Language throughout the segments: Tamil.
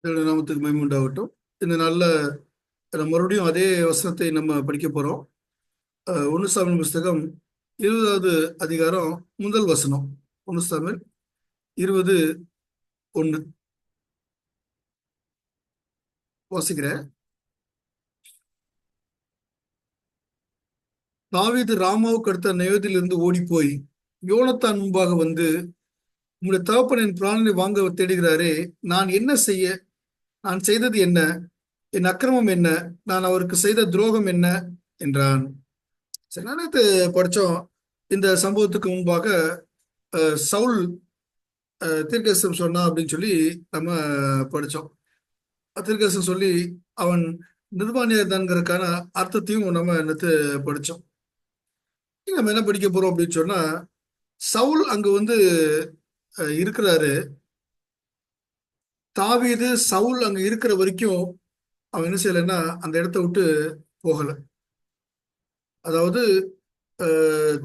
தேவனுடைய நாமத்துக்கு மகிமை உண்டாகட்டும். இந்த நாள்ல நம்ம மறுபடியும் அதே வசனத்தை நம்ம படிக்க போறோம். 1 சாமுவேல் புஸ்தகம் 20வது அதிகாரம் முதல் வசனம். 1 சாமுவேல் 20:1 வாசிக்கிறேன். தாவீது ராமாவுக்கு அடுத்த நயோதிலிருந்து ஓடிப்போய் யோனத்தான் முன்பாக வந்து, உம்முடைய தகப்பன் என் பிராணனை வாங்க தேடுகிறாரே, நான் என்ன செய்ய? நான் செய்தது என்ன? என் அக்கிரமம் என்ன? நான் அவருக்கு செய்த துரோகம் என்ன என்றான். சரி, நேத்து படிச்சோம். இந்த சம்பவத்துக்கு முன்பாக சவுல் தீர்க்கதரிசனம் சொன்னா அப்படின்னு சொல்லி நம்ம படிச்சோம். தீர்க்கதரிசனம் சொல்லி அவன் நிர்வாணியதான்ங்கிறதுக்கான அர்த்தத்தையும் நம்ம நேத்து படிச்சோம். நம்ம என்ன படிக்க போறோம் அப்படின்னு சொன்னா, சவுல் அங்க வந்து இருக்கிறாரு. தாவீது சவுல் அங்க இருக்கிற வரைக்கும் அவன் என்ன செய்யலைன்னா அந்த இடத்த விட்டு போகல. அதாவது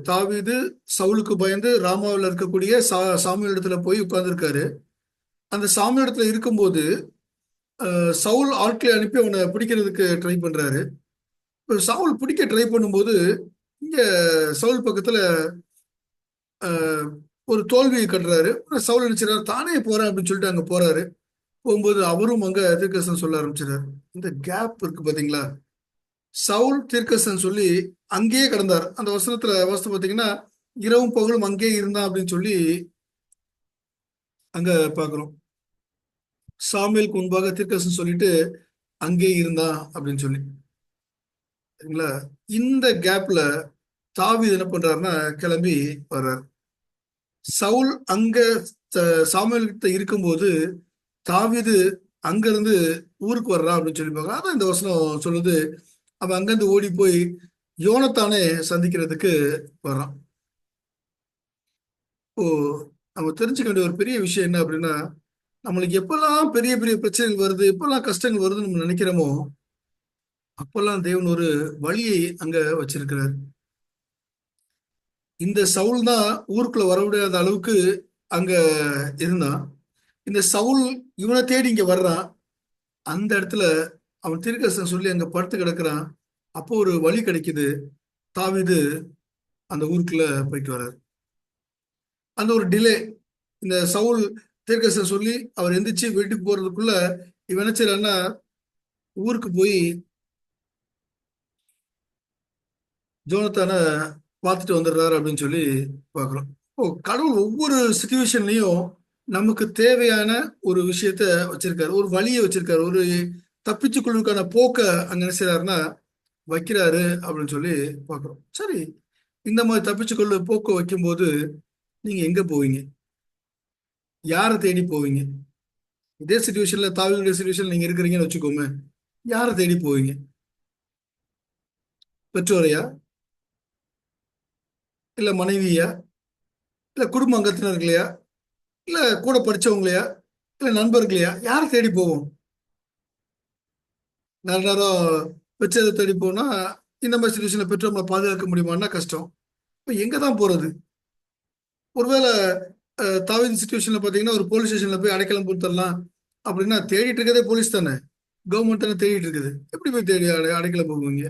தாவீது சவுலுக்கு பயந்து ராமாவில் இருக்கக்கூடிய சாமுவேல் இடத்துல போய் உட்கார்ந்துருக்காரு. அந்த சாமுவேல் இடத்துல இருக்கும்போது சவுல் ஆட்களை அனுப்பி அவனை பிடிக்கிறதுக்கு ட்ரை பண்றாரு. இப்போ சவுல் பிடிக்க ட்ரை பண்ணும்போது இங்க சவுல் பக்கத்துல அஹ், ஒரு தோல்வியை கட்டுறாரு. சவுல் நினைச்சாரு தானே போறேன் அப்படின்னு சொல்லிட்டு அங்க போறாரு. போகும்போது அவரும் அங்க தீர்க்கதரிசனம் சொல்ல ஆரம்பிச்சிடாரு. இந்த கேப் இருக்கு பாத்தீங்களா? சவுல் தீர்க்கதரிசனம் சொல்லி அங்கேயே கிடந்தார். அந்த வசனத்தை பாத்தீங்கன்னா, இரவும் பகலும் அங்கேயே இருந்தான் அப்படின்னு சொல்லி அங்க பாக்குறோம். சாமுவேலுக்கு முன்பாக தீர்க்கதரிசனம் சொல்லிட்டு அங்கேயே இருந்தான் அப்படின்னு சொல்லி, சரிங்களா? இந்த கேப்ல தாவீது என்ன பண்றாருன்னா கிளம்பி வர்றார். சவுல் அங்க சாமுவேல் கிட்ட இருக்கும்போது தாவீது அங்க இருந்து ஊருக்கு வர்றான் அப்படின்னு சொல்லி பார்க்கலாம். அதான் இந்த வசனம் சொல்லுது. அவன் அங்கிருந்து ஓடி போய் யோனத்தானே சந்திக்கிறதுக்கு வர்றான். ஓ, நம்ம தெரிஞ்சுக்க வேண்டிய ஒரு பெரிய விஷயம் என்ன அப்படின்னா, நம்மளுக்கு எப்பெல்லாம் பெரிய பெரிய பிரச்சனைகள் வருது, எப்பெல்லாம் கஷ்டங்கள் வருதுன்னு நம்ம நினைக்கிறோமோ, அப்பெல்லாம் தேவன் ஒரு வழியை அங்க வச்சிருக்கிறார். இந்த சவுல் தான் ஊருக்குள்ள வர முடியாத அளவுக்கு அங்க இருந்தான். இந்த சவுல் இவனை தேடி இங்க வர்றான். அந்த இடத்துல அவன் தீர்க்கதரிசனம் சொல்லி அங்க படுத்து கிடக்குறான். அப்போ ஒரு வழி கிடைக்குது. தாவீது அந்த ஊருக்குள்ள போயிட்டு வர்றாரு. அந்த ஒரு டிலே, இந்த சவுல் தீர்க்கதரிசனம் சொல்லி அவர் எந்திரிச்சு வீட்டுக்கு போறதுக்குள்ள இவன் என்ன செய்யறான்னா ஊருக்கு போய் ஜோனத்தான பார்த்துட்டு வந்துடுறாரு அப்படின்னு சொல்லி பார்க்குறோம். ஓ, கடவுள் ஒவ்வொரு சுச்சுவேஷன்லையும் நமக்கு தேவையான ஒரு விஷயத்த வச்சிருக்காரு, ஒரு வழியை வச்சிருக்காரு, ஒரு தப்பிச்சு கொள்வதற்கான போக்க அங்க என்ன செய்யறாருன்னா வைக்கிறாரு அப்படின்னு சொல்லி பார்க்குறோம். சரி, இந்த மாதிரி தப்பிச்சு கொள்ள போக்க வைக்கும்போது நீங்க எங்க போவீங்க? யாரை தேடி போவீங்க? இதே சுச்சுவேஷன்ல தாவீதுடைய சுச்சுவேஷன்ல நீங்க இருக்கிறீங்கன்னு வச்சுக்கோங்க. யாரை தேடி போவீங்க? பெற்றோரையா? இல்ல மனைவியா? இல்ல குடும்ப அங்கத்தினர்களையா? இல்ல கூட படிச்சவங்களையா? இல்ல நண்பர்களையா? யாரை தேடி போவோம்? நல்ல நேரம் பெற்றோரை தேடி போனா இந்த மாதிரி சுச்சுவேஷன்ல பெற்றோர்களை பாதுகாக்க முடியுமான்னா கஷ்டம். இப்ப எங்க தான் போறது? ஒருவேளை தாவீது சுச்சுவேஷன்ல பாத்தீங்கன்னா ஒரு போலீஸ் ஸ்டேஷன்ல போய் அடைக்கலம் கொடுத்துடலாம் அப்படின்னா, தேடிட்டு இருக்கதே போலீஸ் தானே, கவர்மெண்ட் தானே தேடிட்டு இருக்குது. எப்படி போய் தேடி அடைக்கலம் போவீங்க?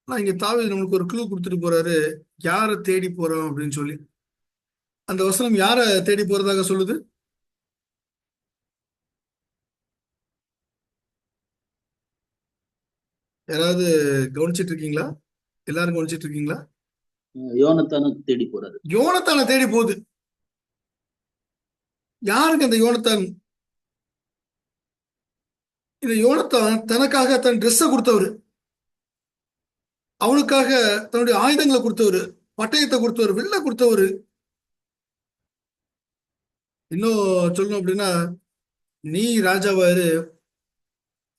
ஆனா இங்க தாவீது நம்மளுக்கு ஒரு க்ளூ கொடுத்துட்டு போறாரு, யாரை தேடி போறோம் அப்படின்னு சொல்லி. அந்த வசனம் யாரை தேடி போறதாக சொல்லுது? யாராவது கவனிச்சிட்டு இருக்கீங்களா? எல்லாரும் கவனிச்சிட்டு இருக்கீங்களா? யோனத்தான தேடி போறாரு. யோனத்தானை தேடி போகுது. யாருக்கு அந்த யோனத்தான்? இந்த யோனத்தான் தனக்காக தன் ட்ரெஸ்ஸை கொடுத்தவர், அவனுக்காக தன்னுடைய ஆயுதங்களை கொடுத்தவர், பட்டயத்தை கொடுத்தவர், வில்ல கொடுத்தவர். இன்னும் சொல்லணும் அப்படின்னா, நீ ராஜாவாரு,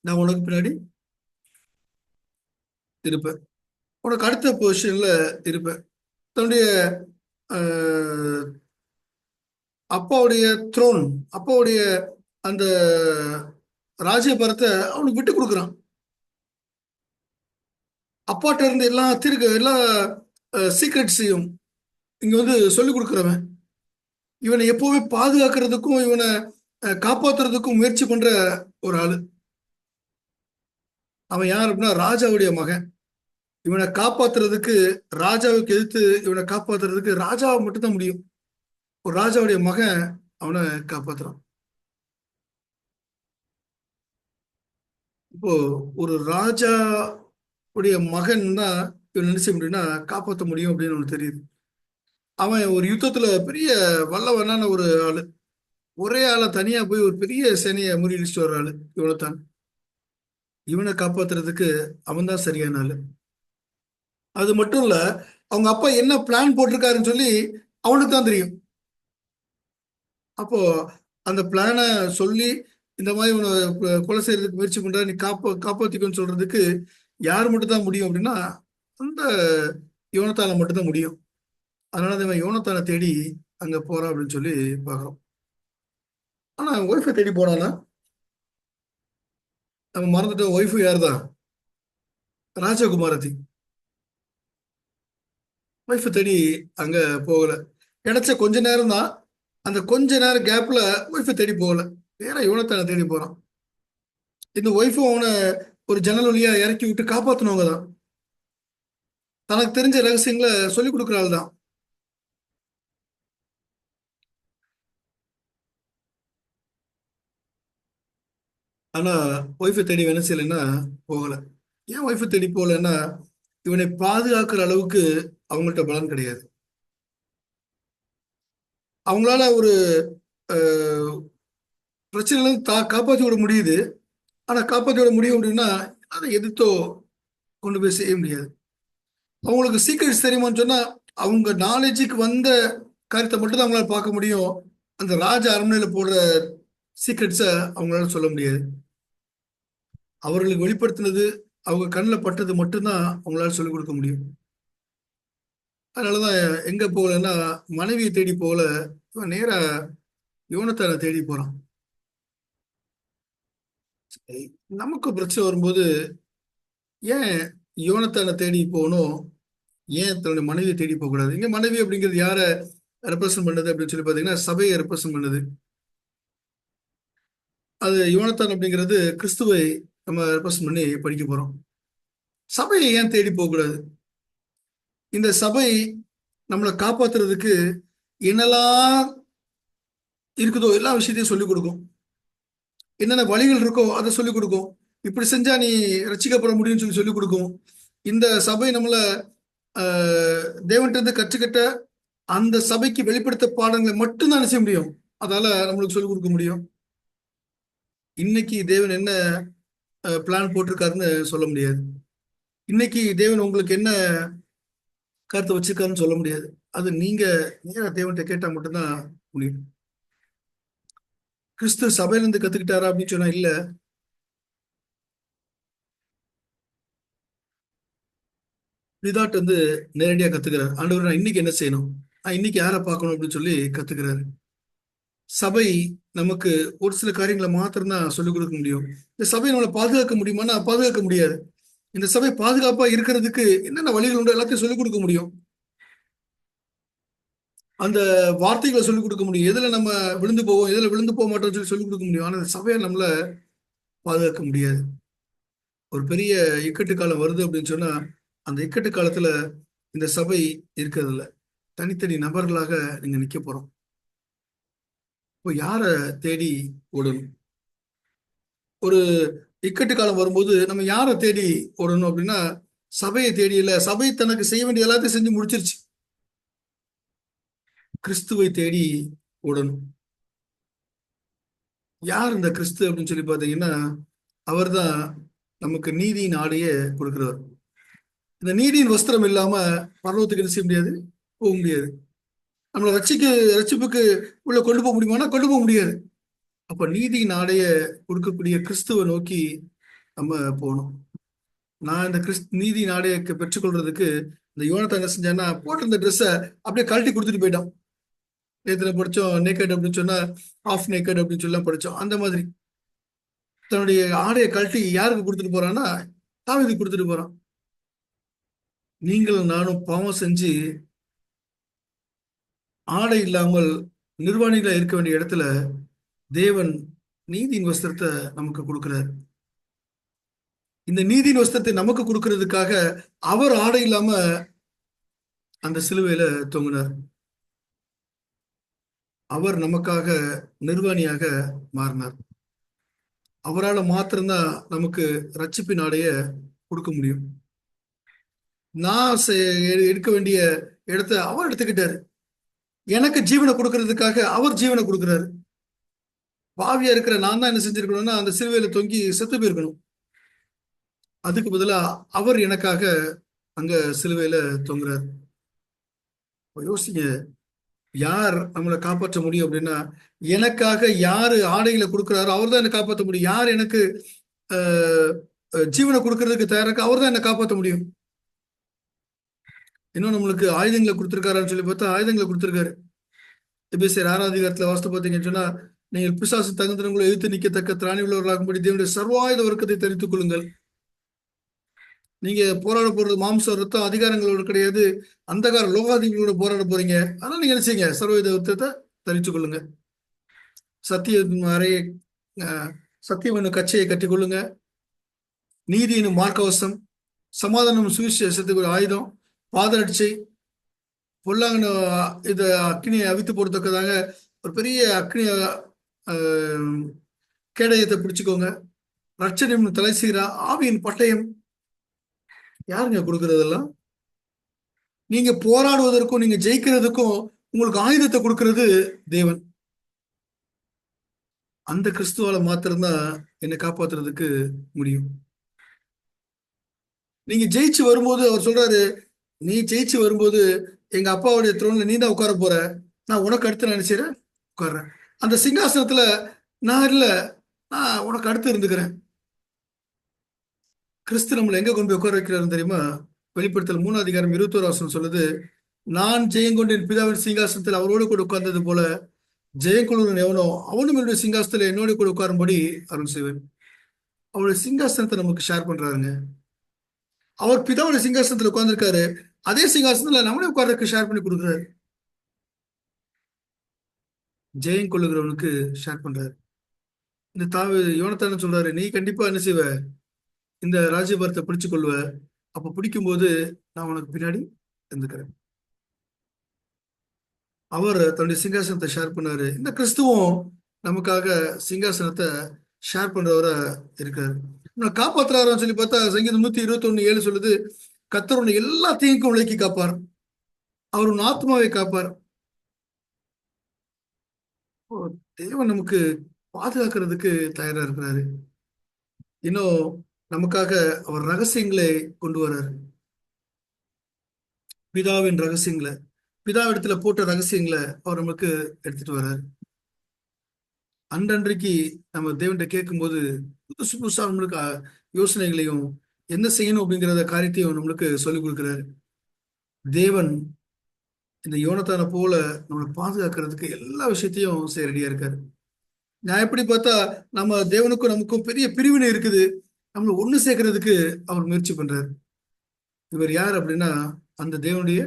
நான் உனக்கு பின்னாடி இருப்பேன், உனக்கு அடுத்த பொசிஷன்ல இருப்பேன். தன்னுடைய அஹ், அப்பாவுடைய த்ரோன், அப்பாவுடைய அந்த ராஜ்யபாரத்தை அவனுக்கு விட்டு கொடுக்குறான். அப்பாட்ட இருந்து எல்லா சீக்ரெட்ஸையும் இங்க வந்து சொல்லி கொடுக்குறவன், இவனை எப்பவுமே பாதுகாக்கிறதுக்கும், இவனை காப்பாத்துறதுக்கும் முயற்சி பண்ற ஒரு ஆளு. அவன் யார் அப்படின்னா ராஜாவுடைய மகன். இவனை காப்பாத்துறதுக்கு, ராஜாவுக்கு எதிர்த்து இவனை காப்பாத்துறதுக்கு ராஜாவை மட்டும்தான் முடியும். ஒரு ராஜாவுடைய மகன் அவனை காப்பாத்துறான். இப்போ ஒரு ராஜாவுடைய மகன் தான் இவன் நினைச்ச முடியும்னா காப்பாற்ற முடியும் அப்படின்னு அவனுக்கு தெரியுது. அவன் ஒரு யுத்தத்துல பெரிய வல்லவனான ஒரு ஆளு. ஒரே ஆளா தனியா போய் ஒரு பெரிய சேனையை முறியடிச்சுட்டு வர்ற ஆளு இவனைத்தான். இவனை காப்பாத்துறதுக்கு அவன் தான் சரியான ஆளு. அது மட்டும் இல்ல, அவங்க அப்பா என்ன பிளான் போட்டிருக்காருன்னு சொல்லி அவனுக்கு தான் தெரியும். அப்போ அந்த பிளானை சொல்லி இந்த மாதிரி உன்னை கொலை செய்யறதுக்கு முயற்சி பண்ற, நீ காப்பாத்திக்கோன்னு சொல்றதுக்கு யார் மட்டும் தான் முடியும் அப்படின்னா அந்த யோனத்தால மட்டும்தான் முடியும். அதனால தான் இவன் யோனத்தானை தேடி அங்க போறான் அப்படின்னு சொல்லி பார்க்குறோம். ஆனா ஒய்ஃபை தேடி போனானா நம்ம மறந்துட்டோம். ஒய்ஃபு யார் தான்? ராஜகுமாரதி. ஒய்ஃபை தேடி அங்க போகல. கிடைச்ச கொஞ்ச நேரம் தான். அந்த கொஞ்ச நேரம் கேப்ல ஒய்ஃபை தேடி போகல, வேற யோனத்தானை தேடி போறான். இந்த ஒய்ஃபும் அவனை ஒரு ஜன்னல் வழியா இறக்கி விட்டு காப்பாத்தினவங்க தான். தனக்கு தெரிஞ்ச ரகசியங்களை சொல்லிக் கொடுக்குற ஆள் தான். ஆனா ஒய்ஃபை தேடி வேணும் செய்யலைன்னா போகல. ஏன் ஒய்ஃபை தேடி போகலன்னா இவனை பாதுகாக்கிற அளவுக்கு அவங்கள்ட்ட பலன் கிடையாது. அவங்களால ஒரு அஹ், பிரச்சனையில இருந்து காப்பாற்றி விட முடியுது. ஆனா காப்பாற்றி விட முடியும் அப்படின்னா அதை எதிர்த்தோ கொண்டு போய் செய்ய முடியாது. அவங்களுக்கு சீக்கிரட்ஸ் தெரியுமான்னு சொன்னா அவங்க நாலேஜுக்கு வந்த காரியத்தை மட்டும் தான் அவங்களால பார்க்க முடியும். அந்த ராஜ அரண்மனையில போடுற சீக்ரெட்ஸை அவங்களால சொல்ல முடியாது. அவர்களுக்கு வெளிப்படுத்தினது, அவங்க கண்ணில் பட்டது மட்டும்தான் அவங்களால சொல்லிக் கொடுக்க முடியும். அதனாலதான் எங்க போகலன்னா மனைவியை தேடி போகல, இவன் நேரா யோனத்தானை தேடி போறான். சரி, நமக்கு பிரச்சனை வரும்போது ஏன் யோனத்தானை தேடி போகணும்? ஏன் தன்னுடைய மனைவியை தேடி போக கூடாது? இங்க மனைவி அப்படிங்கிறது யாரை ரெப்ரசன்ட் பண்ணுது அப்படின்னு சொல்லி பாத்தீங்கன்னா சபையை ரெப்ரசன்ட் பண்ணுது. அது யோனத்தான் அப்படிங்கிறது கிறிஸ்துவை நம்ம ரெப்ரசன்ட் பண்ணி படிக்க போறோம். சபையை ஏன் தேடி போக கூடாது? இந்த சபை நம்மளை காப்பாத்துறதுக்கு என்னெல்லாம் இருக்குதோ எல்லா விஷயத்தையும் சொல்லிக் கொடுக்கும். என்னென்ன வழிகள் இருக்கோ அதை சொல்லிக் கொடுக்கும். இப்படி செஞ்சா நீ ரட்சிக்கப்பட முடியும்னு சொல்லி சொல்லிக் கொடுக்கும். இந்த சபை நம்மள தேவன்கிட்ட இருந்து கற்றுக்கிட்ட அந்த சபைக்கு வெளிப்படுத்த பாடங்களை மட்டும்தான் செய்ய முடியும். அதால நம்மளுக்கு சொல்லிக் கொடுக்க முடியும். இன்னைக்கு தேவன் என்ன பிளான் போட்டிருக்காருன்னு சொல்ல முடியாது. இன்னைக்கு தேவன் உங்களுக்கு என்ன கருத்தை வச்சிருக்காருன்னு சொல்ல முடியாது. அது நீங்க நேரா தேவன்கிட்ட கேட்டா மட்டும்தான் முடியும். கிறிஸ்து சபையில இருந்து கத்துக்கிட்டாரா அப்படின்னு சொன்னா இல்ல. பிதாட்டு வந்து நேரடியா கத்துக்கிறார். ஆண்டவர் நான் இன்னைக்கு என்ன செய்யணும், நான் இன்னைக்கு யாரை பார்க்கணும் அப்படின்னு சொல்லி கத்துக்கிறாரு. சபை நமக்கு ஒரு சில காரியங்களை மாத்திரம் சொல்லிக் கொடுக்க முடியும். இந்த சபையை நம்மளை பாதுகாக்க முடியுமான்னா பாதுகாக்க முடியாது. இந்த சபை பாதுகாப்பா இருக்கிறதுக்கு என்னென்ன வழிகள் உண்டோ எல்லாத்தையும் சொல்லிக் கொடுக்க முடியும். அந்த வார்த்தைகளை சொல்லிக் கொடுக்க முடியும். எதுல நம்ம விழுந்து போவோம், எதுல விழுந்து போக மாட்டோம்னு சொல்லி சொல்லிக் கொடுக்க முடியும். ஆனா இந்த சபையை நம்மள பாதுகாக்க முடியாது. ஒரு பெரிய இக்கட்டு காலம் வருது அப்படின்னு சொன்னா அந்த இக்கட்டு காலத்துல இந்த சபை இருக்கிறது இல்ல. தனித்தனி நபர்களாக நீங்க நிக்க போறோம். இப்போ யார தேடி ஓடணும்? ஒரு இக்கட்டு காலம் வரும்போது நம்ம யாரை தேடி ஓடணும் அப்படின்னா சபையை தேடி இல்ல. சபை தனக்கு செய்ய வேண்டிய எல்லாத்தையும் செஞ்சு முடிச்சிருச்சு. கிறிஸ்துவை தேடி ஓடணும். யார் இந்த கிறிஸ்து அப்படின்னு சொல்லி பார்த்தீங்கன்னா அவர்தான் நமக்கு நீதியின் ஆடையை கொடுக்கிறவர். இந்த நீதியின் வஸ்திரம் இல்லாம பரலோகத்துக்கு என்ன செய்ய முடியாது, போக முடியாது. நம்மளை ரட்சிப்புக்கு உள்ள கொண்டு போக முடியுமானா கொண்டு போக முடியாது. அப்ப நீதியின் ஆடைய கொடுக்கக்கூடிய கிறிஸ்துவை நோக்கி நம்ம போகணும். நான் இந்த நீதியின் ஆடையை பெற்றுக்கொள்றதுக்கு இந்த யோனத்தை என்ன செஞ்சான்னா போட்டிருந்த ட்ரெஸ்ஸை அப்படியே கழட்டி கொடுத்துட்டு போயிட்டான். நேத்துல படிச்சோம் நேக்கட் அப்படின்னு சொன்னா ஆஃப் நேக்கட் அப்படின்னு சொல்லி படிச்சோம். அந்த மாதிரி தன்னுடைய ஆடையை கழட்டி யாருக்கு கொடுத்துட்டு போறான்னா தாவீதுக்கு கொடுத்துட்டு போறான். நீங்களும் நானும் பாவம் செஞ்சு ஆடை இல்லாமல் நிர்வாணிகளா இருக்க வேண்டிய இடத்துல தேவன் நீதியின் வஸ்திரத்தை நமக்கு கொடுக்கிறார். இந்த நீதியின் வஸ்திரத்தை நமக்கு கொடுக்கிறதுக்காக அவர் ஆடை இல்லாம அந்த சிலுவையில தொங்கினார். அவர் நமக்காக நிர்வாணியாக மாறினார். அவரால் மாத்திரம்தான் நமக்கு ரட்சிப்பின் ஆடைய கொடுக்க முடியும். நான் எடுக்க வேண்டிய இடத்த அவர் எடுத்துக்கிட்டாரு. எனக்கு ஜீவனை கொடுக்கறதுக்காக அவர் ஜீவனை கொடுக்கிறாரு. பாவியா இருக்கிற நான் தான் என்ன செஞ்சிருக்கணும்னா அந்த சிலுவையில தொங்கி செத்து போயிருக்கணும். அதுக்கு பதிலா அவர் எனக்காக அங்க சிலுவையில தொங்குறாரு. யோசிங்க, யார் நம்மளை காப்பாற்ற முடியும் அப்படின்னா, எனக்காக யாரு ஆடைகளை கொடுக்கிறாரோ அவர் தான் என்னை காப்பாற்ற முடியும். யார் எனக்கு ஆஹ், ஜீவனை கொடுக்கறதுக்கு தயாராக அவர் தான் என்னை காப்பாற்ற முடியும். இன்னும் நம்மளுக்கு ஆயுதங்களை கொடுத்துருக்காருன்னு சொல்லி பார்த்தா ஆயுதங்களை கொடுத்துருக்காரு. எபேசியர் 6ஆம் அதிகாரத்துல வாசித்து பார்த்தீங்கன்னு சொன்னா, நீங்கள் பிசாசு தகுந்தவங்களை எதிர்த்து நிற்கத்தக்க திராணி உள்ளவர்களாகும்படி தேவனுடைய சர்வாயுத வர்க்கத்தை தரித்துக் கொள்ளுங்கள். நீங்க போராட போறது மாம்சம் ரத்தம் அதிகாரங்களோடு கிடையாது, அந்தகார லோகாதிகளோட போராட போறீங்க. அதனால நீங்க என்ன செய்யுங்க, சர்வாயுத வர்க்கத்தை தரித்துக் கொள்ளுங்க. சத்திய அறையை சத்தியம் என்னும் கச்சையை கட்டிக்கொள்ளுங்க. நீதி என்னும் மார்க்கவசம், சமாதானம் சுவிசேஷத்துக்கு ஒரு ஆயுதம், பாதரட்சை, பொல்லாங்கன இதை அக்னியை அவித்து போடத்தக்கதாக ஒரு பெரிய அக்னி கேடயத்தை பிடிச்சுக்கோங்க. ரட்சணியம் தலை சீரா, ஆவியின் பட்டயம். யாருங்க கொடுக்கறதெல்லாம்? நீங்க போராடுவதற்கும் நீங்க ஜெயிக்கிறதுக்கும் உங்களுக்கு ஆயுதத்தை கொடுக்கிறது தேவன். அந்த கிறிஸ்துவால மாத்திரம்தான் என்னை காப்பாத்துறதுக்கு முடியும். நீங்க ஜெயிச்சு வரும்போது அவர் சொல்றாரு, நீ ஜெயிச்சு வரும்போது எங்க அப்பாவுடைய த்ரோன்ல நீ தான் உட்கார போற, நான் உனக்கு அடுத்து நினைச்சிடறேன் உட்கார்றேன். அந்த சிங்காசனத்துல நான் இல்ல, நான் உனக்கு அடுத்து இருந்துக்கிறேன். கிறிஸ்து நம்மளை எங்க கொண்டு போய் உட்கார வைக்கிறாரு தெரியுமா? வெளிப்படுத்தல் 3ஆம் அதிகாரம் 21 சொல்லுது, நான் ஜெயங்கொண்டு என் பிதாவின் சிங்காசனத்தில் அவரோடு கூட உட்கார்ந்தது போல ஜெயங்கொள்ளுடன் எவனோ அவனும் என்னுடைய சிங்காசனத்துல என்னோட கூட உட்காரும்படி அருள் செய்வேன். அவருடைய சிங்காசனத்தை நமக்கு ஷேர் பண்றாருங்க. அவர் பிதாவுடைய சிங்காசனத்துல உட்கார்ந்துருக்காரு, அதே சிங்காசனத்துல நம்மளே உட்கார்றதுக்கு ஷேர் பண்ணி கொடுக்குறாரு. ஜெயம் கொள்ளுகிறவனுக்கு ஷேர் பண்றாரு. இந்த யோனத்தான சொல்றாரு, நீ கண்டிப்பா என்ன செய்வ, இந்த ராஜ்யபாரத்தை பிடிச்சு கொள்வ. அப்ப பிடிக்கும்போது நான் உனக்கு பின்னாடி இருந்துக்கிறேன். அவர் தன்னுடைய சிங்காசனத்தை ஷேர் பண்ணாரு. இந்த கிறிஸ்துவும் நமக்காக சிங்காசனத்தை ஷேர் பண்றவரா இருக்காரு. நான் காப்பாத்துறாருன்னு சொல்லி பார்த்தா சங்கீதம் 121:7 சொல்லுது, கர்த்தர் உன்னை எல்லா தீங்குக்கும் விலக்கி காப்பார், அவர் உன் ஆத்மாவை காப்பார். தேவன் நமக்கு பாதுகாக்கிறதுக்கு தயாரா இருக்கிறாரு. இன்னும் நமக்காக அவர் ரகசியங்களை கொண்டு வர்றாரு. பிதாவின் ரகசியங்களை, பிதாவிடத்துல போட்ட ரகசியங்களை அவர் நமக்கு எடுத்துட்டு வர்றாரு. அன்றன்றைக்கு நம்ம தேவன்கிட்ட கேட்கும்போது புதுசு புதுசா நம்மளுக்கு யோசனைகளையும் என்ன செய்யணும் அப்படிங்கிறத காரியத்தையும் நம்மளுக்கு சொல்லிக் கொடுக்கிறாரு. தேவன் இந்த யோனத்தானை போல நம்மளை பாதுகாக்கிறதுக்கு எல்லா விஷயத்தையும் செய்ய ரெடியா இருக்காரு. நான் எப்படி பார்த்தா நம்ம தேவனுக்கும் நமக்கும் பெரிய பிரிவினை இருக்குது, நம்மளை ஒண்ணு சேர்க்கறதுக்கு அவர் முயற்சி பண்றாரு. இவர் யார் அப்படின்னா, அந்த தேவனுடைய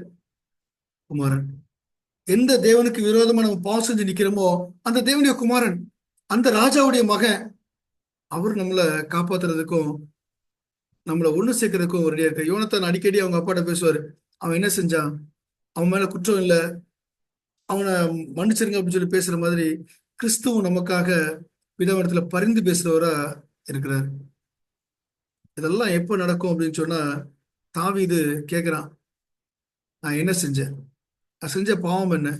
குமாரன். எந்த தேவனுக்கு விரோதமா நம்ம பாவம் செஞ்சு நிக்கிறோமோ அந்த தேவனுடைய குமாரன், அந்த ராஜாவுடைய மகன். அவர் நம்மளை காப்பாத்துறதுக்கும் நம்மளை ஒண்ணு சேர்க்கறதுக்கும் ரெடியா இருக்க. யோனத்தான் அடிக்கடி அவங்க அப்பாட்ட பேசுவாரு, அவன் என்ன செஞ்சான், அவன் மேல குற்றம் இல்லை, அவனை மன்னிச்சிருங்க அப்படின்னு சொல்லி பேசுற மாதிரி கிறிஸ்துவும் நமக்காக பிதாவிடத்துல பரிந்து பேசுறவரா இருக்கிறார். இதெல்லாம் எப்ப நடக்கும் அப்படின்னு சொன்னா, தாவீது கேட்கிறான், நான் என்ன செஞ்சேன், நான் செஞ்ச பாவம் என்ன,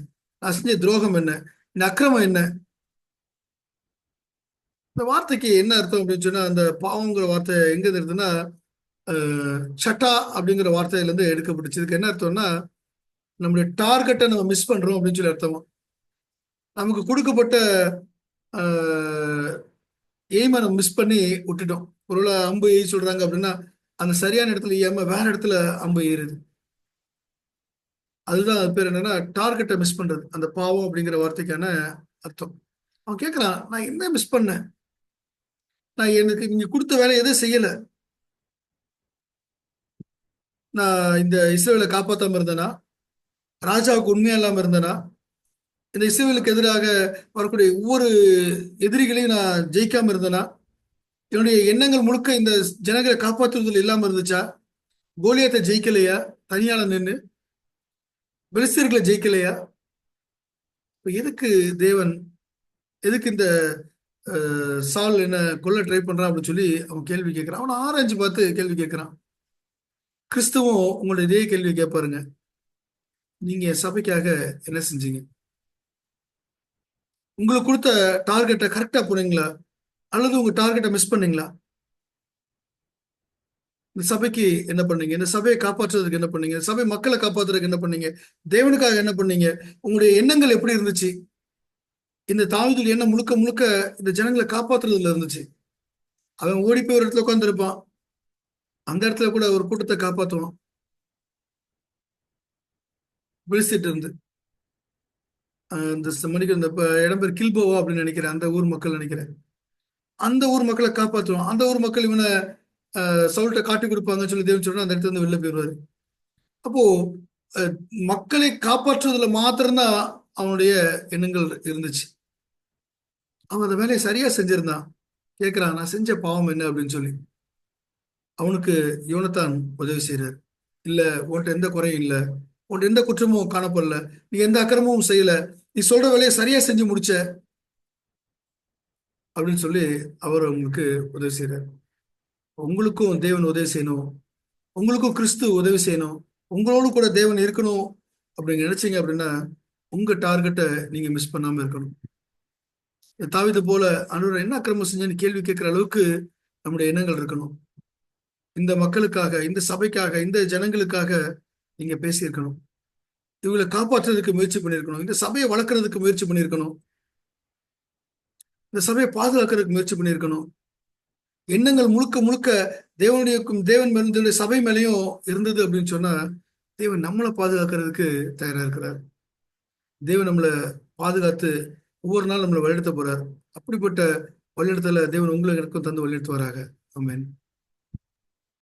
நான் செஞ்ச துரோகம் என்ன, இந்த அக்கிரமம் என்ன? இந்த வார்த்தைக்கு என்ன அர்த்தம் அப்படின்னு சொன்னா, அந்த பாவங்கிற வார்த்தை எங்க இருக்குதுன்னா, சட்டா அப்படிங்கிற வார்த்தையில இருந்து எடுக்கப்பட்டுச்சு. இதுக்கு என்ன அர்த்தம்னா, நம்மளுடைய டார்கெட்டை நம்ம மிஸ் பண்றோம் அப்படின்னு சொல்லி அர்த்தமா. நமக்கு கொடுக்கப்பட்ட எய்மை நம்ம மிஸ் பண்ணி விட்டுட்டோம். ஒருவேளை அம்பு எய் சொல்றாங்க அப்படின்னா, அந்த சரியான இடத்துல ஏமா வேற இடத்துல அம்பு ஏறுது. அதுதான் அது பேர் என்னன்னா, டார்கெட்டை மிஸ் பண்றது. அந்த பாவம் அப்படிங்கிற வார்த்தைக்கான அர்த்தம். அவன் கேட்கறான், நான் என்ன மிஸ் பண்ணேன், நான் எனக்கு நீங்க கொடுத்த வேலை எதுவும் செய்யல, நான் இந்த இஸ்ரேலை காப்பாத்தாம இருந்தேனா, ராஜாவுக்கு உண்மையா இல்லாம இருந்தேனா, இந்த இஸ்ரவேலுக்கு எதிராக வரக்கூடிய ஒவ்வொரு எதிரிகளையும் நான் ஜெயிக்காம இருந்தேனா, என்னுடைய எண்ணங்கள் முழுக்க இந்த ஜனங்களை காப்பாற்றுவதில் இல்லாம இருந்துச்சா, கோலியாத்தை ஜெயிக்கலையா, தனியால நின்று பெலிஸ்தர்களை ஜெயிக்கலையா, இப்ப எதுக்கு தேவன், எதுக்கு இந்த சால் என்ன கொல்ல ட்ரை பண்றான் அப்படின்னு சொல்லி அவன் கேள்வி கேட்கிறான். அவனை ஆராய்ஞ்சு பார்த்து கேள்வி கேட்கிறான். கிறிஸ்துவும் உங்களுடைய இதே கேள்வி கேட்பாருங்க. நீங்க சபைக்காக என்ன செஞ்சீங்க? உங்களுக்கு கொடுத்த டார்கெட்டை கரெக்டா போனீங்களா, அல்லது உங்க டார்கெட்டை மிஸ் பண்ணீங்களா? இந்த சபைக்கு என்ன பண்ணீங்க? இந்த சபையை காப்பாற்றுறதுக்கு என்ன பண்ணீங்க? சபை மக்களை காப்பாற்றுறதுக்கு என்ன பண்ணீங்க? தேவனுக்காக என்ன பண்ணீங்க? உங்களுடைய எண்ணங்கள் எப்படி இருந்துச்சு? இந்த தாவீது எண்ணம் முழுக்க முழுக்க இந்த ஜனங்களை காப்பாற்றுறதுல இருந்துச்சு. அவன் ஓடி போய் ஒரு இடத்துல உட்காந்துருப்பான், அந்த இடத்துல கூட ஒரு கூட்டத்தை காப்பாற்றுவான் பெலிஸ்தர்ட்ட இருந்து. இந்த மணிக்கு இந்த இடம் பேர் கில்போவா அப்படின்னு நினைக்கிறேன், அந்த ஊர் மக்கள் நினைக்கிறேன். அந்த ஊர் மக்களை காப்பாற்றுவான். அந்த ஊர் மக்கள் இவனை சவுல்ட்ட காட்டி கொடுப்பாங்கன்னு சொல்லி தேவன் சொன்னா அந்த இடத்துல இருந்து வெளில போயிடுவாரு. அப்போ அஹ், மக்களை காப்பாற்றுவதில் மாத்திரம்தான் அவனுடைய எண்ணங்கள் இருந்துச்சு. அவன் அந்த வேலையை சரியா செஞ்சிருந்தான். கேட்கிறான், நான் செஞ்ச பாவம் என்ன அப்படின்னு சொல்லி. அவனுக்கு யோனத்தான் உதவி செய்யறாரு. இல்ல, உன்கிட்ட எந்த குறையும் இல்ல, உன்கிட்ட எந்த குற்றமும் காணப்படல, நீ எந்த அக்கிரமும் செய்யல, நீ சொல்ற வேலையை சரியா செஞ்சு முடிச்ச அப்படின்னு சொல்லி அவர் உங்களுக்கு உதவி செய்யறாரு. உங்களுக்கும் தேவன் உதவி செய்யணும், உங்களுக்கும் கிறிஸ்து உதவி செய்யணும், உங்களோடு கூட தேவன் இருக்கணும் அப்படின்னு நினைச்சீங்க அப்படின்னா உங்க டார்கெட்டை நீங்க மிஸ் பண்ணாம இருக்கணும். தாவீது போல ஆண்டவரே என்ன அக்கிரமம் செஞ்சேன்னு கேள்வி கேட்கிற அளவுக்கு நம்முடைய எண்ணங்கள் இருக்கணும். இந்த மக்களுக்காக, இந்த சபைக்காக, இந்த ஜனங்களுக்காக நீங்க பேசியிருக்கணும். இவங்களை காப்பாற்றுறதுக்கு முயற்சி பண்ணியிருக்கணும். இந்த சபையை வளர்க்கறதுக்கு முயற்சி பண்ணியிருக்கணும். இந்த சபையை பாதுகாக்கிறதுக்கு முயற்சி பண்ணியிருக்கணும். எண்ணங்கள் முழுக்க முழுக்க தேவன் மேலும் சபை மேலேயும் இருந்தது அப்படின்னு சொன்னா தேவன் நம்மளை பாதுகாக்கிறதுக்கு தயாரா இருக்கிறார். தேவன் நம்மளை பாதுகாத்து ஒவ்வொரு நாள் நம்மளை வழிநடத்த போறார். அப்படிப்பட்ட வழிநடத்தல தேவன் உங்களுக்கு எனக்கும் தந்து வழிநடத்துவாராக. ஆமென்.